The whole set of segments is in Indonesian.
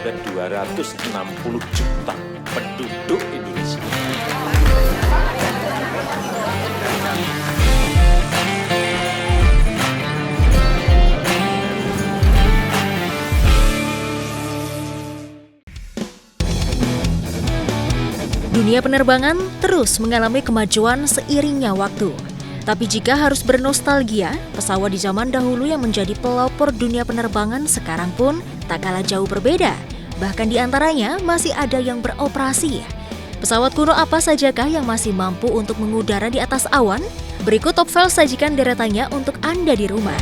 ke 260 juta penduduk Indonesia. Dunia penerbangan terus mengalami kemajuan seiringnya waktu. Tapi jika harus bernostalgia, pesawat di zaman dahulu yang menjadi pelopor dunia penerbangan sekarang pun tak kalah jauh berbeda. Bahkan di antaranya masih ada yang beroperasi. Pesawat kuno apa sajakah yang masih mampu untuk mengudara di atas awan? Berikut Top Files sajikan deretannya untuk Anda di rumah.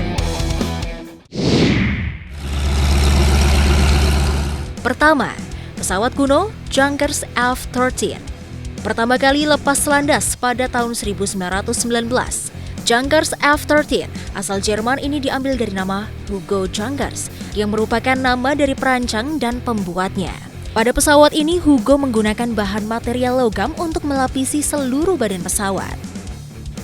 Pertama, pesawat kuno Junkers F-13. Pertama kali lepas landas pada tahun 1919. Junkers F-13 asal Jerman ini diambil dari nama Hugo Junkers yang merupakan nama dari perancang dan pembuatnya. Pada pesawat ini Hugo menggunakan bahan material logam untuk melapisi seluruh badan pesawat.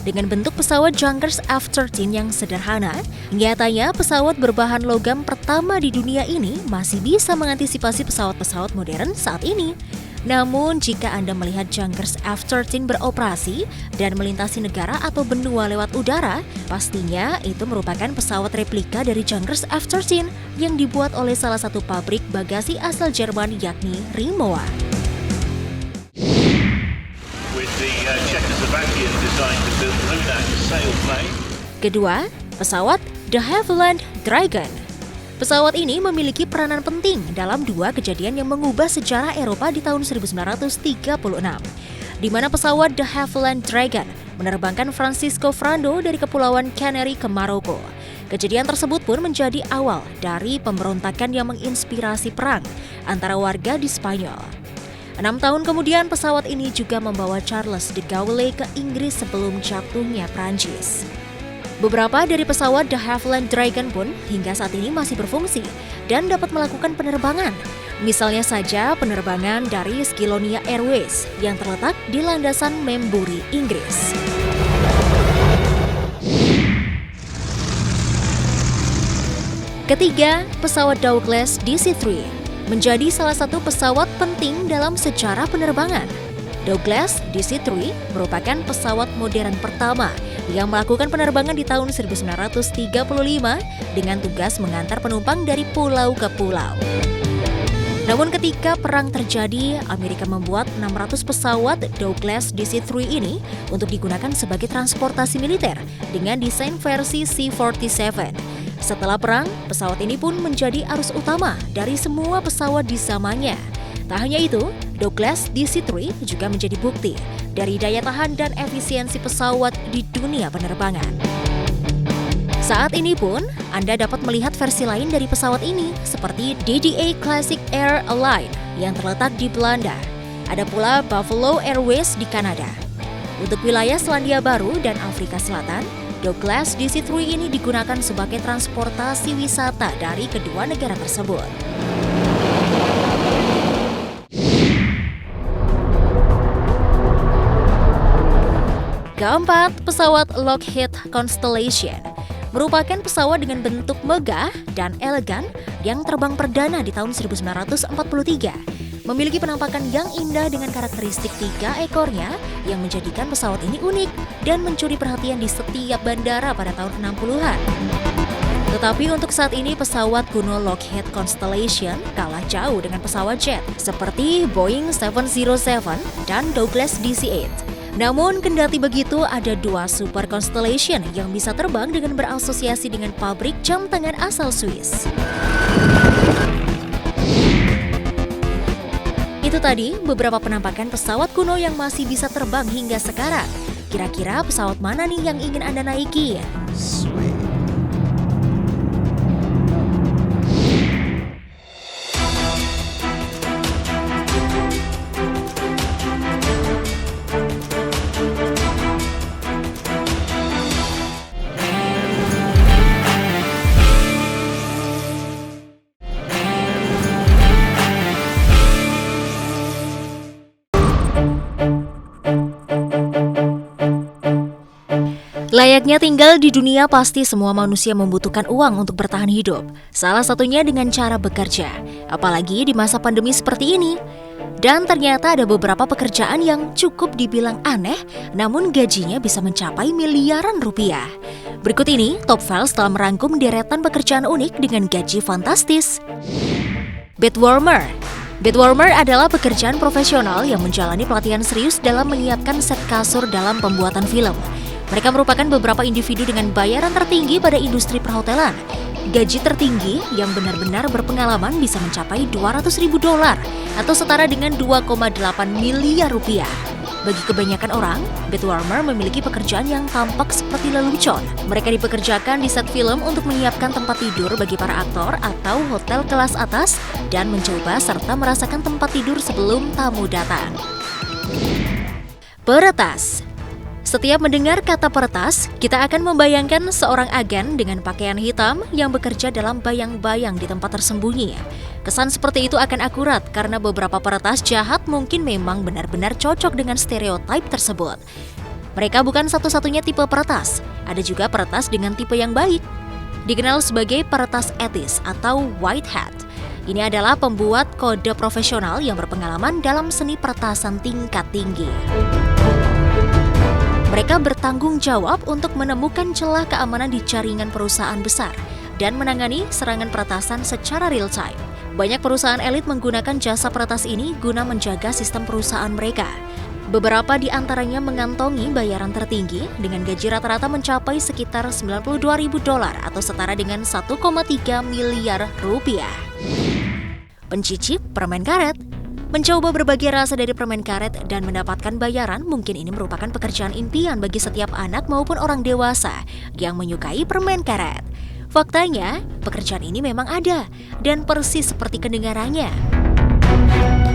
Dengan bentuk pesawat Junkers F-13 yang sederhana, nyatanya pesawat berbahan logam pertama di dunia ini masih bisa mengantisipasi pesawat-pesawat modern saat ini. Namun, jika Anda melihat Junkers F-13 beroperasi dan melintasi negara atau benua lewat udara, pastinya itu merupakan pesawat replika dari Junkers F-13 yang dibuat oleh salah satu pabrik bagasi asal Jerman yakni Rimowa. Kedua, pesawat De Havilland Dragon. Pesawat ini memiliki peranan penting dalam dua kejadian yang mengubah sejarah Eropa di tahun 1936, di mana pesawat De Havilland Dragon menerbangkan Francisco Franco dari Kepulauan Canary ke Maroko. Kejadian tersebut pun menjadi awal dari pemberontakan yang menginspirasi perang antara warga di Spanyol. 6 tahun kemudian pesawat ini juga membawa Charles de Gaulle ke Inggris sebelum jatuhnya Prancis. Beberapa dari pesawat De Havilland Dragon pun hingga saat ini masih berfungsi dan dapat melakukan penerbangan. Misalnya saja penerbangan dari Skilonia Airways yang terletak di landasan Membury, Inggris. Ketiga, pesawat Douglas DC-3 menjadi salah satu pesawat penting dalam sejarah penerbangan. Douglas DC-3 merupakan pesawat modern pertama yang melakukan penerbangan di tahun 1935 dengan tugas mengantar penumpang dari pulau ke pulau. Namun ketika perang terjadi, Amerika membuat 600 pesawat Douglas DC-3 ini untuk digunakan sebagai transportasi militer dengan desain versi C-47. Setelah perang, pesawat ini pun menjadi arus utama dari semua pesawat di zamannya. Tak hanya itu, Douglas DC-3 juga menjadi bukti dari daya tahan dan efisiensi pesawat di dunia penerbangan. Saat ini pun, Anda dapat melihat versi lain dari pesawat ini, seperti DDA Classic Air Align yang terletak di Belanda. Ada pula Buffalo Airways di Kanada. Untuk wilayah Selandia Baru dan Afrika Selatan, Douglas DC-3 ini digunakan sebagai transportasi wisata dari kedua negara tersebut. Keempat, pesawat Lockheed Constellation merupakan pesawat dengan bentuk megah dan elegan yang terbang perdana di tahun 1943. Memiliki penampakan yang indah dengan karakteristik 3 ekornya yang menjadikan pesawat ini unik dan mencuri perhatian di setiap bandara pada tahun 60-an. Tetapi untuk saat ini pesawat kuno Lockheed Constellation kalah jauh dengan pesawat jet seperti Boeing 707 dan Douglas DC-8. Namun kendati begitu ada 2 Super Constellation yang bisa terbang dengan berasosiasi dengan pabrik jam tangan asal Swiss. Itu tadi beberapa penampakan pesawat kuno yang masih bisa terbang hingga sekarang. Kira-kira pesawat mana nih yang ingin Anda naiki? Layaknya tinggal di dunia, pasti semua manusia membutuhkan uang untuk bertahan hidup. Salah satunya dengan cara bekerja, apalagi di masa pandemi seperti ini. Dan ternyata ada beberapa pekerjaan yang cukup dibilang aneh, namun gajinya bisa mencapai miliaran rupiah. Berikut ini Top Files telah merangkum deretan pekerjaan unik dengan gaji fantastis. Bedwarmer. Bedwarmer adalah pekerjaan profesional yang menjalani pelatihan serius dalam menyiapkan set kasur dalam pembuatan film. Mereka merupakan beberapa individu dengan bayaran tertinggi pada industri perhotelan. Gaji tertinggi yang benar-benar berpengalaman bisa mencapai $200.000 atau setara dengan 2,8 miliar rupiah. Bagi kebanyakan orang, bedwarmer memiliki pekerjaan yang tampak seperti lelucon. Mereka dipekerjakan di set film untuk menyiapkan tempat tidur bagi para aktor atau hotel kelas atas dan mencoba serta merasakan tempat tidur sebelum tamu datang. Peretas. Setiap mendengar kata peretas, kita akan membayangkan seorang agen dengan pakaian hitam yang bekerja dalam bayang-bayang di tempat tersembunyi. Kesan seperti itu akan akurat karena beberapa peretas jahat mungkin memang benar-benar cocok dengan stereotip tersebut. Mereka bukan satu-satunya tipe peretas, ada juga peretas dengan tipe yang baik. Dikenal sebagai peretas etis atau white hat. Ini adalah pembuat kode profesional yang berpengalaman dalam seni peretasan tingkat tinggi. Mereka bertanggung jawab untuk menemukan celah keamanan di jaringan perusahaan besar dan menangani serangan peretasan secara real time. Banyak perusahaan elit menggunakan jasa peretas ini guna menjaga sistem perusahaan mereka. Beberapa di antaranya mengantongi bayaran tertinggi dengan gaji rata-rata mencapai sekitar $92.000 atau setara dengan 1,3 miliar rupiah. Pencicip permen karet. Mencoba berbagai rasa dari permen karet dan mendapatkan bayaran, mungkin ini merupakan pekerjaan impian bagi setiap anak maupun orang dewasa yang menyukai permen karet. Faktanya, pekerjaan ini memang ada dan persis seperti kedengarannya.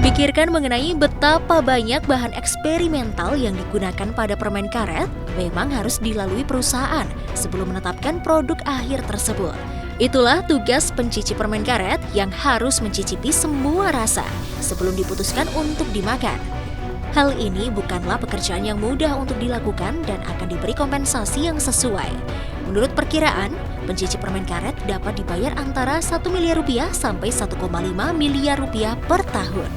Pikirkan mengenai betapa banyak bahan eksperimental yang digunakan pada permen karet memang harus dilalui perusahaan sebelum menetapkan produk akhir tersebut. Itulah tugas pencicip permen karet yang harus mencicipi semua rasa sebelum diputuskan untuk dimakan. Hal ini bukanlah pekerjaan yang mudah untuk dilakukan dan akan diberi kompensasi yang sesuai. Menurut perkiraan, pencicip permen karet dapat dibayar antara 1 miliar rupiah sampai 1,5 miliar rupiah per tahun.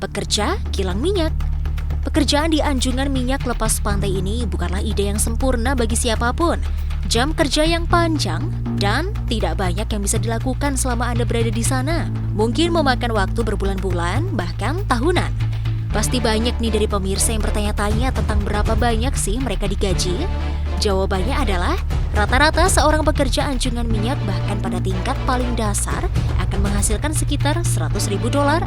Pekerja kilang minyak. Pekerjaan di anjungan minyak lepas pantai ini bukanlah ide yang sempurna bagi siapapun. Jam kerja yang panjang dan tidak banyak yang bisa dilakukan selama Anda berada di sana. Mungkin memakan waktu berbulan-bulan, bahkan tahunan. Pasti banyak nih dari pemirsa yang bertanya-tanya tentang berapa banyak sih mereka digaji. Jawabannya adalah rata-rata seorang pekerja anjungan minyak bahkan pada tingkat paling dasar akan menghasilkan sekitar $100.000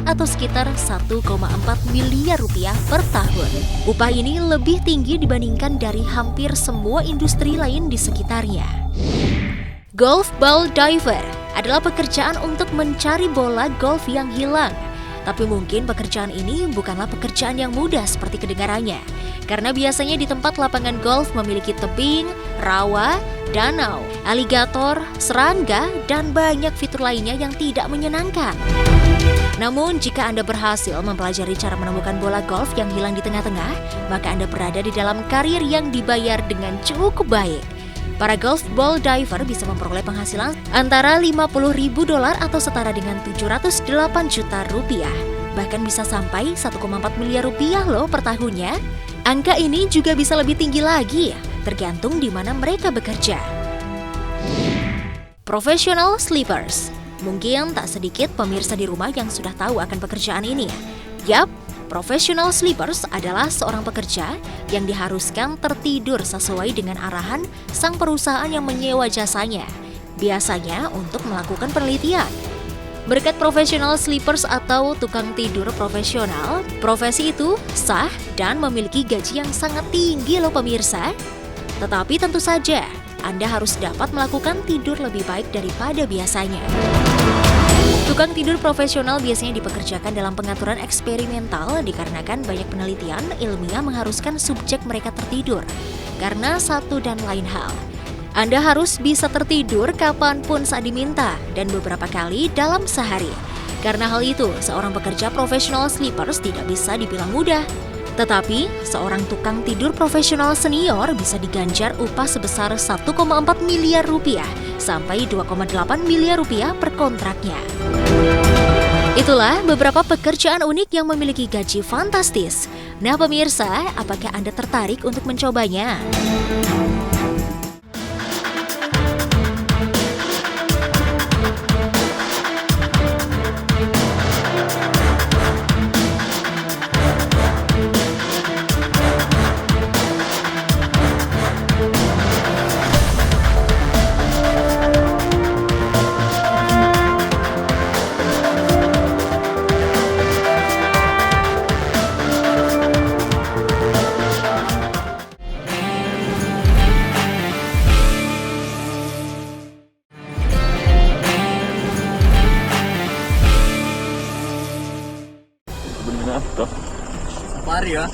atau sekitar 1,4 miliar rupiah per tahun. Upah ini lebih tinggi dibandingkan dari hampir semua industri lain di sekitarnya. Golf ball diver adalah pekerjaan untuk mencari bola golf yang hilang. Tapi mungkin pekerjaan ini bukanlah pekerjaan yang mudah seperti kedengarannya. Karena biasanya di tempat lapangan golf memiliki tebing, rawa, danau, aligator, serangga, dan banyak fitur lainnya yang tidak menyenangkan. Namun jika Anda berhasil mempelajari cara menemukan bola golf yang hilang di tengah-tengah, maka Anda berada di dalam karir yang dibayar dengan cukup baik. Para golf ball diver bisa memperoleh penghasilan antara $50.000 atau setara dengan 708 juta rupiah. Bahkan bisa sampai 1,4 miliar rupiah loh per tahunnya. Angka ini juga bisa lebih tinggi lagi, tergantung di mana mereka bekerja. Professional sleepers. Mungkin tak sedikit pemirsa di rumah yang sudah tahu akan pekerjaan ini. Yap, professional sleepers adalah seorang pekerja yang diharuskan tertidur sesuai dengan arahan sang perusahaan yang menyewa jasanya, biasanya untuk melakukan penelitian. Berkat professional sleepers atau tukang tidur profesional, profesi itu sah dan memiliki gaji yang sangat tinggi loh pemirsa. Tetapi tentu saja, Anda harus dapat melakukan tidur lebih baik daripada biasanya. Tukang tidur profesional biasanya dipekerjakan dalam pengaturan eksperimental dikarenakan banyak penelitian ilmiah mengharuskan subjek mereka tertidur karena satu dan lain hal. Anda harus bisa tertidur kapanpun saat diminta dan beberapa kali dalam sehari. Karena hal itu, seorang pekerja profesional sleepers tidak bisa dibilang mudah. Tetapi, seorang tukang tidur profesional senior bisa diganjar upah sebesar 1,4 miliar rupiah sampai 2,8 miliar rupiah per kontraknya. Itulah beberapa pekerjaan unik yang memiliki gaji fantastis. Nah pemirsa, apakah Anda tertarik untuk mencobanya? Safari ya.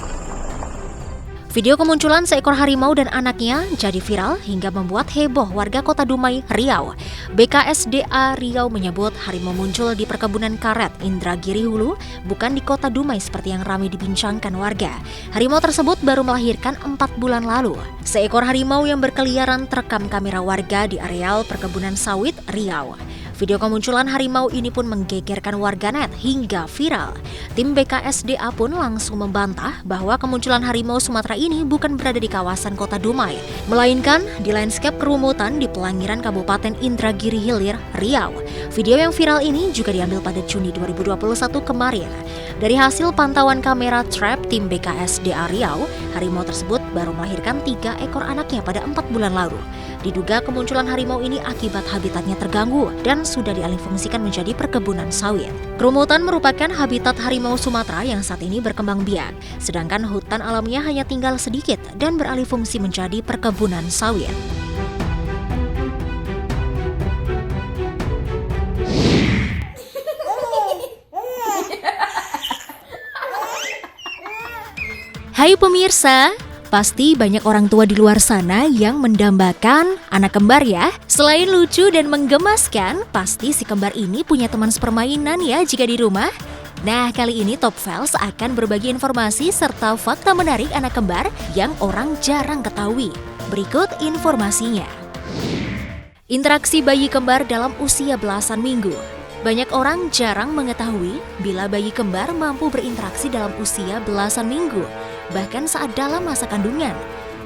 Video kemunculan seekor harimau dan anaknya jadi viral hingga membuat heboh warga Kota Dumai, Riau. BKSDA Riau menyebut harimau muncul di perkebunan karet Indragiri Hulu, bukan di Kota Dumai seperti yang ramai dibincangkan warga. Harimau tersebut baru melahirkan 4 bulan lalu. Seekor harimau yang berkeliaran terekam kamera warga di areal perkebunan sawit Riau. Video kemunculan harimau ini pun menggegerkan warganet hingga viral. Tim BKSDA pun langsung membantah bahwa kemunculan harimau Sumatera ini bukan berada di kawasan Kota Dumai, melainkan di lanskap kerumutan di Pelangiran Kabupaten Indragiri Hilir, Riau. Video yang viral ini juga diambil pada Juni 2021 kemarin. Dari hasil pantauan kamera trap tim BKSDA Riau, harimau tersebut baru melahirkan 3 ekor anaknya pada 4 bulan lalu. Diduga kemunculan harimau ini akibat habitatnya terganggu dan sudah dialihfungsikan menjadi perkebunan sawit. Kerumutan merupakan habitat harimau Sumatera yang saat ini berkembang biak, sedangkan hutan alamnya hanya tinggal sedikit dan beralih fungsi menjadi perkebunan sawit. Hai pemirsa, pasti banyak orang tua di luar sana yang mendambakan anak kembar ya. Selain lucu dan menggemaskan, pasti si kembar ini punya teman sepermainan ya jika di rumah. Nah, kali ini Top Files akan berbagi informasi serta fakta menarik anak kembar yang orang jarang ketahui. Berikut informasinya. Interaksi bayi kembar dalam usia belasan minggu. Banyak orang jarang mengetahui bila bayi kembar mampu berinteraksi dalam usia belasan minggu, bahkan saat dalam masa kandungan.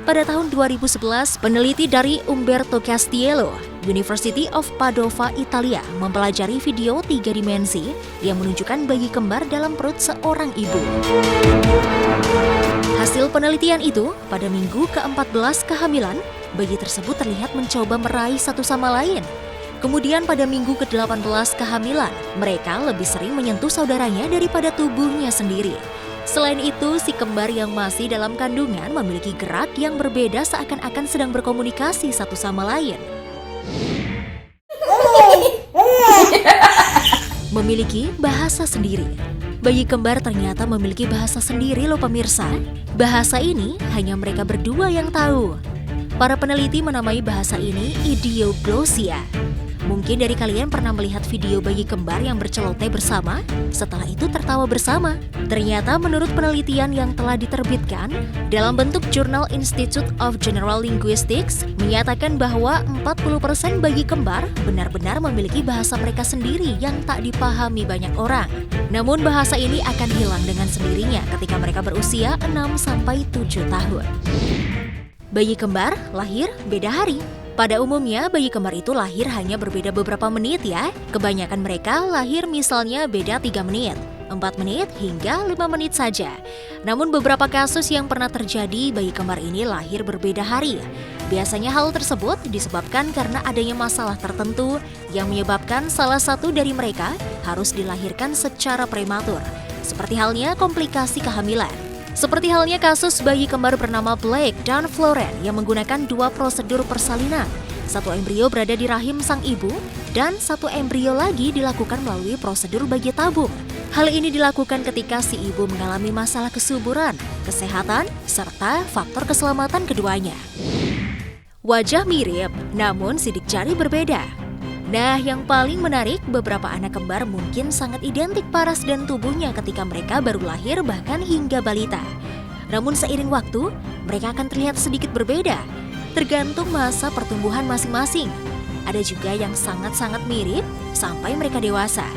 Pada tahun 2011, peneliti dari Umberto Castiello, University of Padova, Italia, mempelajari video 3 dimensi yang menunjukkan bayi kembar dalam perut seorang ibu. Hasil penelitian itu, pada minggu ke-14 kehamilan, bayi tersebut terlihat mencoba meraih satu sama lain. Kemudian pada minggu ke-18 kehamilan, mereka lebih sering menyentuh saudaranya daripada tubuhnya sendiri. Selain itu, si kembar yang masih dalam kandungan memiliki gerak yang berbeda seakan-akan sedang berkomunikasi satu sama lain. Memiliki bahasa sendiri. Bayi kembar ternyata memiliki bahasa sendiri loh pemirsa. Bahasa ini hanya mereka berdua yang tahu. Para peneliti menamai bahasa ini idioglossia. Mungkin dari kalian pernah melihat video bayi kembar yang berceloteh bersama, setelah itu tertawa bersama. Ternyata menurut penelitian yang telah diterbitkan dalam bentuk jurnal Institute of General Linguistics menyatakan bahwa 40% bayi kembar benar-benar memiliki bahasa mereka sendiri yang tak dipahami banyak orang. Namun bahasa ini akan hilang dengan sendirinya ketika mereka berusia 6-7 tahun. Bayi kembar lahir beda hari. Pada umumnya, bayi kembar itu lahir hanya berbeda beberapa menit ya. Kebanyakan mereka lahir misalnya beda 3 menit, 4 menit, hingga 5 menit saja. Namun beberapa kasus yang pernah terjadi, bayi kembar ini lahir berbeda hari. Biasanya hal tersebut disebabkan karena adanya masalah tertentu yang menyebabkan salah satu dari mereka harus dilahirkan secara prematur. Seperti halnya komplikasi kehamilan. Seperti halnya kasus bayi kembar bernama Blake dan Floren yang menggunakan 2 prosedur persalinan. Satu embrio berada di rahim sang ibu dan satu embrio lagi dilakukan melalui prosedur bayi tabung. Hal ini dilakukan ketika si ibu mengalami masalah kesuburan, kesehatan, serta faktor keselamatan keduanya. Wajah mirip, namun sidik jari berbeda. Nah, yang paling menarik, beberapa anak kembar mungkin sangat identik paras dan tubuhnya ketika mereka baru lahir bahkan hingga balita. Namun seiring waktu, mereka akan terlihat sedikit berbeda, tergantung masa pertumbuhan masing-masing. Ada juga yang sangat-sangat mirip sampai mereka dewasa.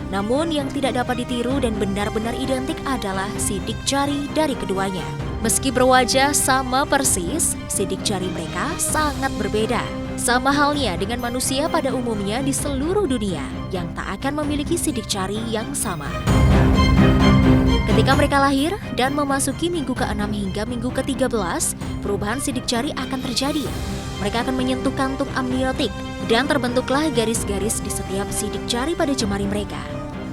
Namun yang tidak dapat ditiru dan benar-benar identik adalah sidik jari dari keduanya. Meski berwajah sama persis, sidik jari mereka sangat berbeda. Sama halnya dengan manusia pada umumnya di seluruh dunia yang tak akan memiliki sidik jari yang sama. Ketika mereka lahir dan memasuki minggu ke-6 hingga minggu ke-13, perubahan sidik jari akan terjadi. Mereka akan menyentuh kantung amniotik dan terbentuklah garis-garis di setiap sidik jari pada jemari mereka.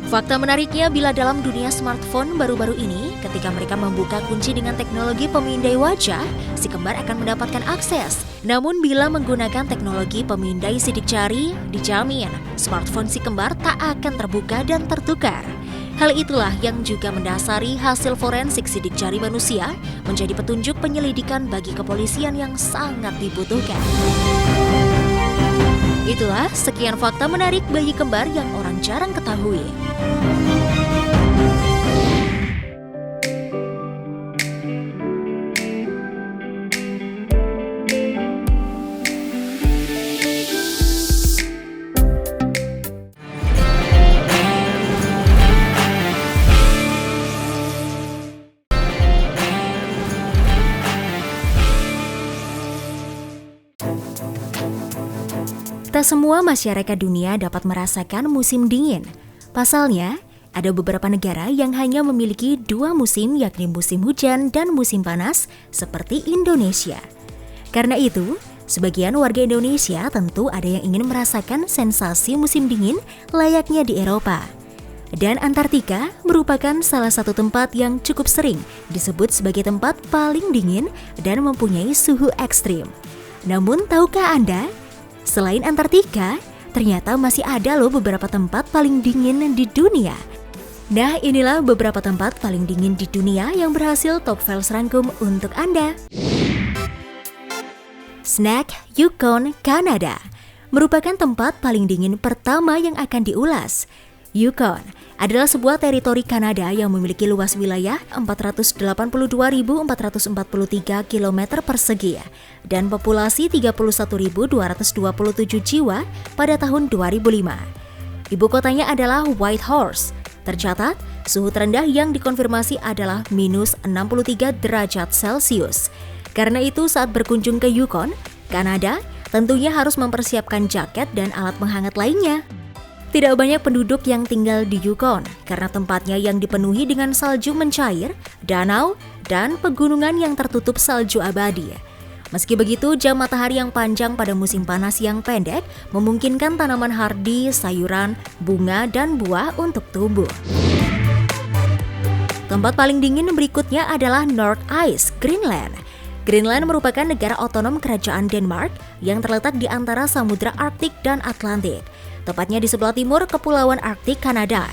Fakta menariknya, bila dalam dunia smartphone baru-baru ini, ketika mereka membuka kunci dengan teknologi pemindai wajah, si kembar akan mendapatkan akses. Namun bila menggunakan teknologi pemindai sidik jari, dijamin smartphone si kembar tak akan terbuka dan tertukar. Hal itulah yang juga mendasari hasil forensik sidik jari manusia menjadi petunjuk penyelidikan bagi kepolisian yang sangat dibutuhkan. Itulah sekian fakta menarik bayi kembar yang orang jarang ketahui. Tak semua masyarakat dunia dapat merasakan musim dingin. Pasalnya, ada beberapa negara yang hanya memiliki 2 musim, yakni musim hujan dan musim panas, seperti Indonesia. Karena itu, sebagian warga Indonesia tentu ada yang ingin merasakan sensasi musim dingin layaknya di Eropa. Dan Antartika merupakan salah satu tempat yang cukup sering disebut sebagai tempat paling dingin dan mempunyai suhu ekstrim. Namun, tahukah Anda? Selain Antartika, ternyata masih ada loh beberapa tempat paling dingin di dunia. Nah, inilah beberapa tempat paling dingin di dunia yang berhasil Top Files rangkum untuk Anda. Snack Yukon, Kanada merupakan tempat paling dingin pertama yang akan diulas. Yukon adalah sebuah teritori Kanada yang memiliki luas wilayah 482.443 km persegi dan populasi 31.227 jiwa pada tahun 2005. Ibu kotanya adalah Whitehorse. Tercatat, suhu terendah yang dikonfirmasi adalah minus 63 derajat Celcius. Karena itu saat berkunjung ke Yukon, Kanada, tentunya harus mempersiapkan jaket dan alat penghangat lainnya. Tidak banyak penduduk yang tinggal di Yukon karena tempatnya yang dipenuhi dengan salju mencair, danau, dan pegunungan yang tertutup salju abadi. Meski begitu, jam matahari yang panjang pada musim panas yang pendek memungkinkan tanaman hardy, sayuran, bunga, dan buah untuk tumbuh. Tempat paling dingin berikutnya adalah North Ice, Greenland. Greenland merupakan negara otonom kerajaan Denmark yang terletak di antara Samudra Arktik dan Atlantik. Tepatnya di sebelah timur Kepulauan Arktik, Kanada.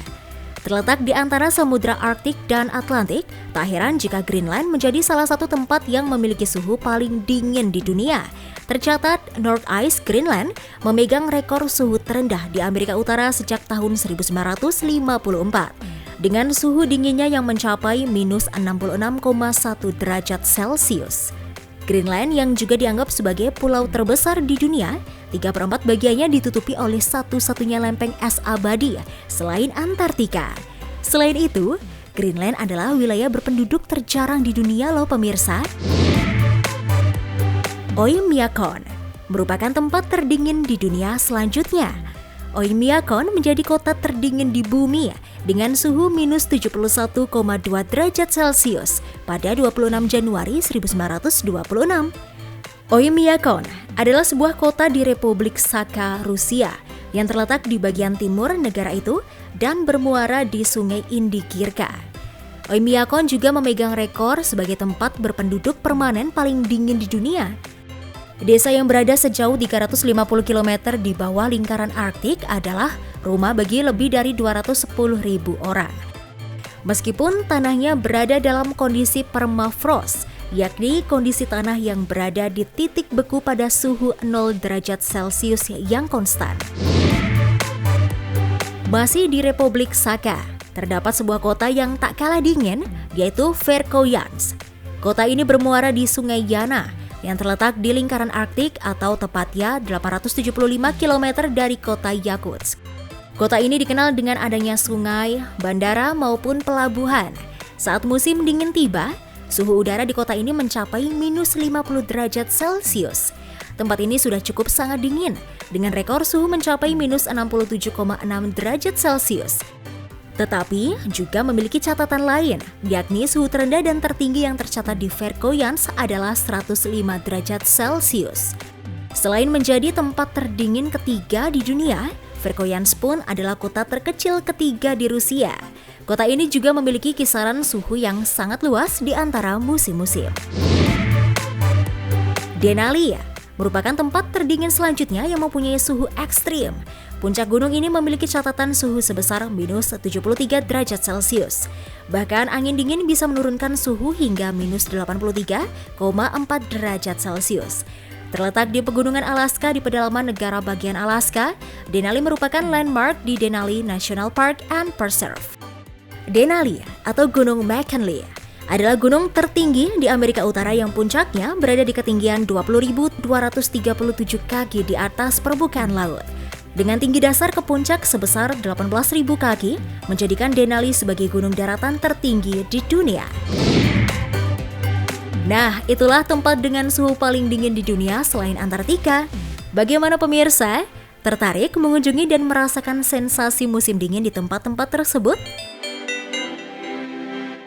Terletak di antara Samudra Arktik dan Atlantik, tak heran jika Greenland menjadi salah satu tempat yang memiliki suhu paling dingin di dunia. Tercatat, North Ice, Greenland memegang rekor suhu terendah di Amerika Utara sejak tahun 1954. Dengan suhu dinginnya yang mencapai minus 66,1 derajat Celcius. Greenland yang juga dianggap sebagai pulau terbesar di dunia, 3/4 bagiannya ditutupi oleh satu-satunya lempeng es abadi selain Antartika. Selain itu, Greenland adalah wilayah berpenduduk terjarang di dunia loh pemirsa. Oymyakon merupakan tempat terdingin di dunia selanjutnya. Oymyakon menjadi kota terdingin di bumi dengan suhu minus 71,2 derajat Celcius pada 26 Januari 1926. Oymyakon adalah sebuah kota di Republik Sakha, Rusia yang terletak di bagian timur negara itu dan bermuara di Sungai Indikirka. Oymyakon juga memegang rekor sebagai tempat berpenduduk permanen paling dingin di dunia. Desa yang berada sejauh 350 km di bawah lingkaran Arktik adalah rumah bagi lebih dari 210.000 orang. Meskipun tanahnya berada dalam kondisi permafrost, yakni kondisi tanah yang berada di titik beku pada suhu 0 derajat Celcius yang konstan. Masih di Republik Sakha, terdapat sebuah kota yang tak kalah dingin, yaitu Verkhoyansk. Kota ini bermuara di Sungai Yana yang terletak di lingkaran Arktik atau tepatnya 875 km dari kota Yakutsk. Kota ini dikenal dengan adanya sungai, bandara maupun pelabuhan. Saat musim dingin tiba, suhu udara di kota ini mencapai minus 50 derajat Celcius. Tempat ini sudah cukup sangat dingin, dengan rekor suhu mencapai minus 67,6 derajat Celcius. Tetapi juga memiliki catatan lain, yakni suhu terendah dan tertinggi yang tercatat di Verkhoyansk adalah 105 derajat Celcius. Selain menjadi tempat terdingin ketiga di dunia, Verkhoyansk pun adalah kota terkecil ketiga di Rusia. Kota ini juga memiliki kisaran suhu yang sangat luas di antara musim-musim. Denali merupakan tempat terdingin selanjutnya yang mempunyai suhu ekstrim. Puncak gunung ini memiliki catatan suhu sebesar minus 73 derajat Celcius. Bahkan angin dingin bisa menurunkan suhu hingga minus 83,4 derajat Celcius. Terletak di pegunungan Alaska di pedalaman negara bagian Alaska, Denali merupakan landmark di Denali National Park and Preserve. Denali atau Gunung McKinley adalah gunung tertinggi di Amerika Utara yang puncaknya berada di ketinggian 20.237 kaki di atas permukaan laut. Dengan tinggi dasar ke puncak sebesar 18.000 kaki, menjadikan Denali sebagai gunung daratan tertinggi di dunia. Nah, itulah tempat dengan suhu paling dingin di dunia selain Antartika. Bagaimana pemirsa? Tertarik mengunjungi dan merasakan sensasi musim dingin di tempat-tempat tersebut?